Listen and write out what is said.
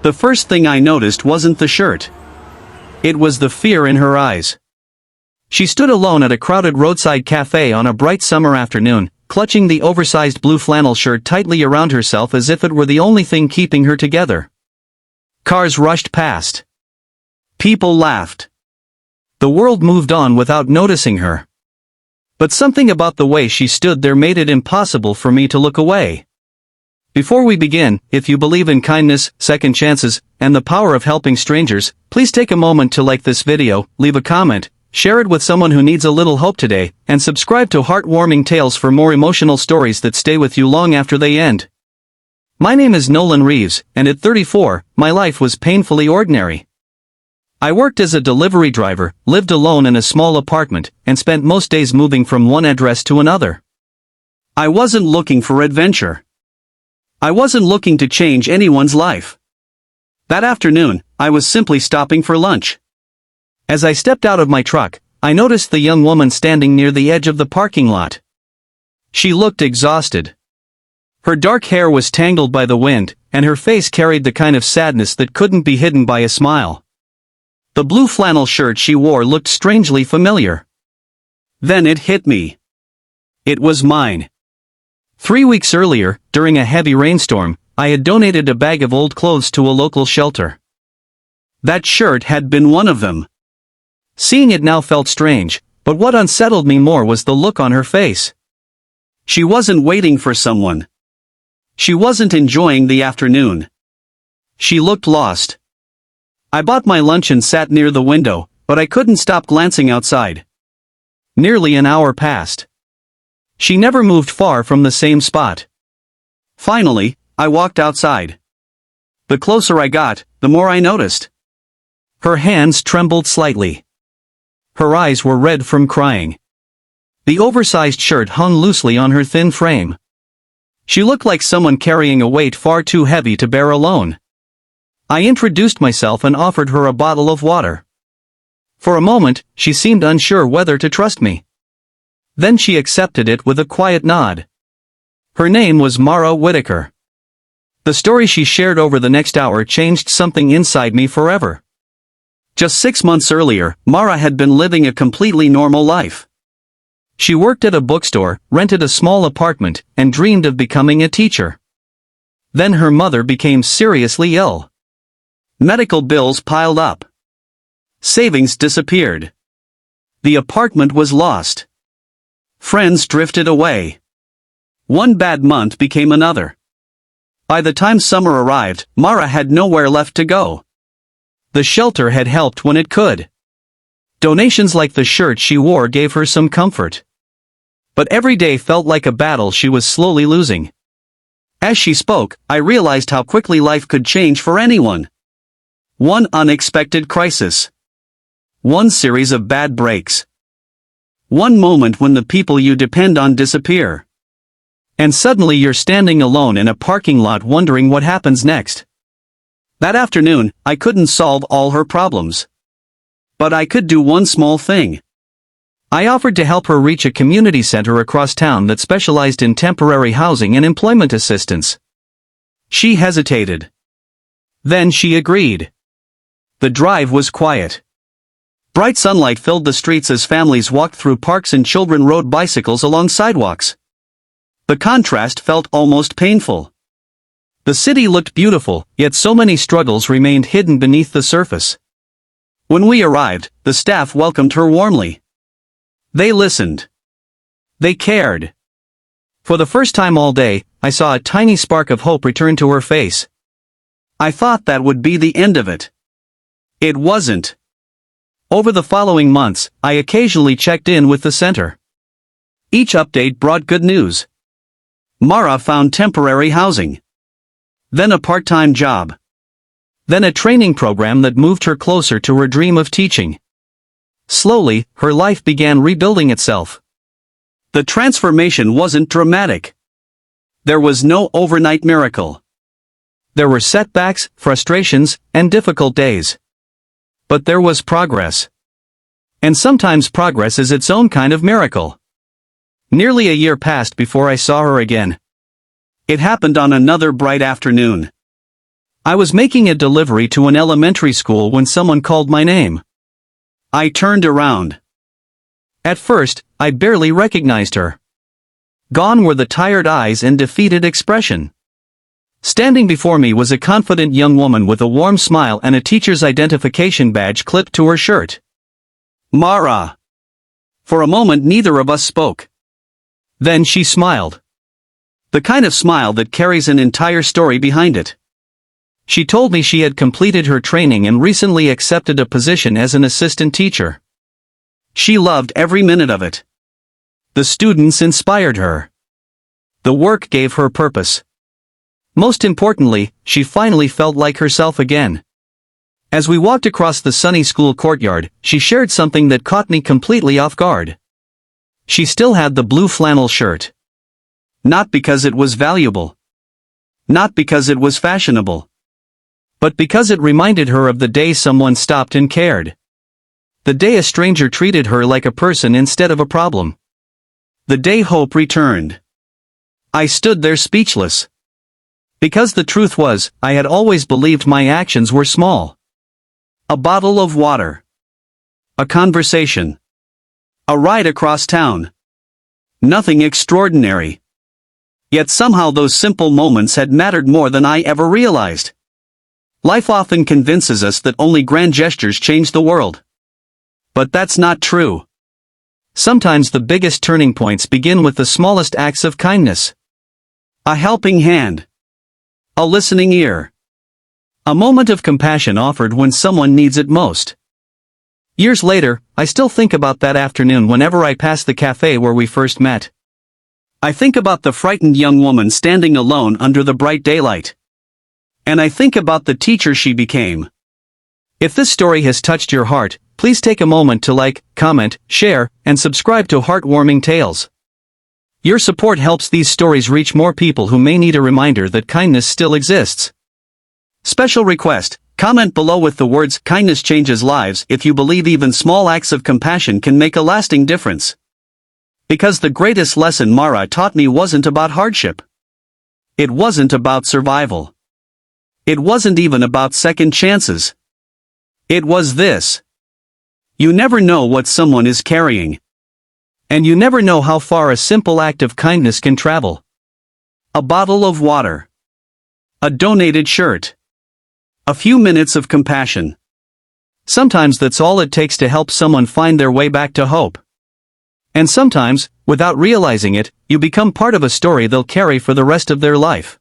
The first thing I noticed wasn't the shirt. It was the fear in her eyes. She stood alone at a crowded roadside cafe on a bright summer afternoon, clutching the oversized blue flannel shirt tightly around herself as if it were the only thing keeping her together. Cars rushed past. People laughed. The world moved on without noticing her. But something about the way she stood there made it impossible for me to look away. Before we begin, if you believe in kindness, second chances, and the power of helping strangers, please take a moment to like this video, leave a comment, share it with someone who needs a little hope today, and subscribe to Heartwarming Tales for more emotional stories that stay with you long after they end. My name is Nolan Reeves, and at 34, my life was painfully ordinary. I worked as a delivery driver, lived alone in a small apartment, and spent most days moving from one address to another. I wasn't looking for adventure. I wasn't looking to change anyone's life. That afternoon, I was simply stopping for lunch. As I stepped out of my truck, I noticed the young woman standing near the edge of the parking lot. She looked exhausted. Her dark hair was tangled by the wind, and her face carried the kind of sadness that couldn't be hidden by a smile. The blue flannel shirt she wore looked strangely familiar. Then it hit me. It was mine. 3 weeks earlier, during a heavy rainstorm, I had donated a bag of old clothes to a local shelter. That shirt had been one of them. Seeing it now felt strange, but what unsettled me more was the look on her face. She wasn't waiting for someone. She wasn't enjoying the afternoon. She looked lost. I bought my lunch and sat near the window, but I couldn't stop glancing outside. Nearly an hour passed. She never moved far from the same spot. Finally, I walked outside. The closer I got, the more I noticed. Her hands trembled slightly. Her eyes were red from crying. The oversized shirt hung loosely on her thin frame. She looked like someone carrying a weight far too heavy to bear alone. I introduced myself and offered her a bottle of water. For a moment, she seemed unsure whether to trust me. Then she accepted it with a quiet nod. Her name was Mara Whitaker. The story she shared over the next hour changed something inside me forever. Just 6 months earlier, Mara had been living a completely normal life. She worked at a bookstore, rented a small apartment, and dreamed of becoming a teacher. Then her mother became seriously ill. Medical bills piled up. Savings disappeared. The apartment was lost. Friends drifted away. One bad month became another. By the time summer arrived, Mara had nowhere left to go. The shelter had helped when it could. Donations like the shirt she wore gave her some comfort. But every day felt like a battle she was slowly losing. As she spoke, I realized how quickly life could change for anyone. One unexpected crisis. One series of bad breaks. One moment when the people you depend on disappear. And suddenly you're standing alone in a parking lot wondering what happens next. That afternoon, I couldn't solve all her problems. But I could do one small thing. I offered to help her reach a community center across town that specialized in temporary housing and employment assistance. She hesitated. Then she agreed. The drive was quiet. Bright sunlight filled the streets as families walked through parks and children rode bicycles along sidewalks. The contrast felt almost painful. The city looked beautiful, yet so many struggles remained hidden beneath the surface. When we arrived, the staff welcomed her warmly. They listened. They cared. For the first time all day, I saw a tiny spark of hope return to her face. I thought that would be the end of it. It wasn't. Over the following months, I occasionally checked in with the center. Each update brought good news. Mara found temporary housing. Then a part-time job. Then a training program that moved her closer to her dream of teaching. Slowly, her life began rebuilding itself. The transformation wasn't dramatic. There was no overnight miracle. There were setbacks, frustrations, and difficult days. But there was progress. And sometimes progress is its own kind of miracle. Nearly a year passed before I saw her again. It happened on another bright afternoon. I was making a delivery to an elementary school when someone called my name. I turned around. At first, I barely recognized her. Gone were the tired eyes and defeated expression. Standing before me was a confident young woman with a warm smile and a teacher's identification badge clipped to her shirt. Mara. For a moment neither of us spoke. Then she smiled. The kind of smile that carries an entire story behind it. She told me she had completed her training and recently accepted a position as an assistant teacher. She loved every minute of it. The students inspired her. The work gave her purpose. Most importantly, she finally felt like herself again. As we walked across the sunny school courtyard, she shared something that caught me completely off guard. She still had the blue flannel shirt. Not because it was valuable. Not because it was fashionable. But because it reminded her of the day someone stopped and cared. The day a stranger treated her like a person instead of a problem. The day hope returned. I stood there speechless. Because the truth was, I had always believed my actions were small. A bottle of water. A conversation. A ride across town. Nothing extraordinary. Yet somehow those simple moments had mattered more than I ever realized. Life often convinces us that only grand gestures change the world. But that's not true. Sometimes the biggest turning points begin with the smallest acts of kindness. A helping hand. A listening ear. A moment of compassion offered when someone needs it most. Years later, I still think about that afternoon whenever I pass the cafe where we first met. I think about the frightened young woman standing alone under the bright daylight. And I think about the teacher she became. If this story has touched your heart, please take a moment to like, comment, share, and subscribe to Heartwarming Tales. Your support helps these stories reach more people who may need a reminder that kindness still exists. Special request, comment below with the words "Kindness changes lives" if you believe even small acts of compassion can make a lasting difference. Because the greatest lesson Mara taught me wasn't about hardship. It wasn't about survival. It wasn't even about second chances. It was this. You never know what someone is carrying. And you never know how far a simple act of kindness can travel. A bottle of water. A donated shirt. A few minutes of compassion. Sometimes that's all it takes to help someone find their way back to hope. And sometimes, without realizing it, you become part of a story they'll carry for the rest of their life.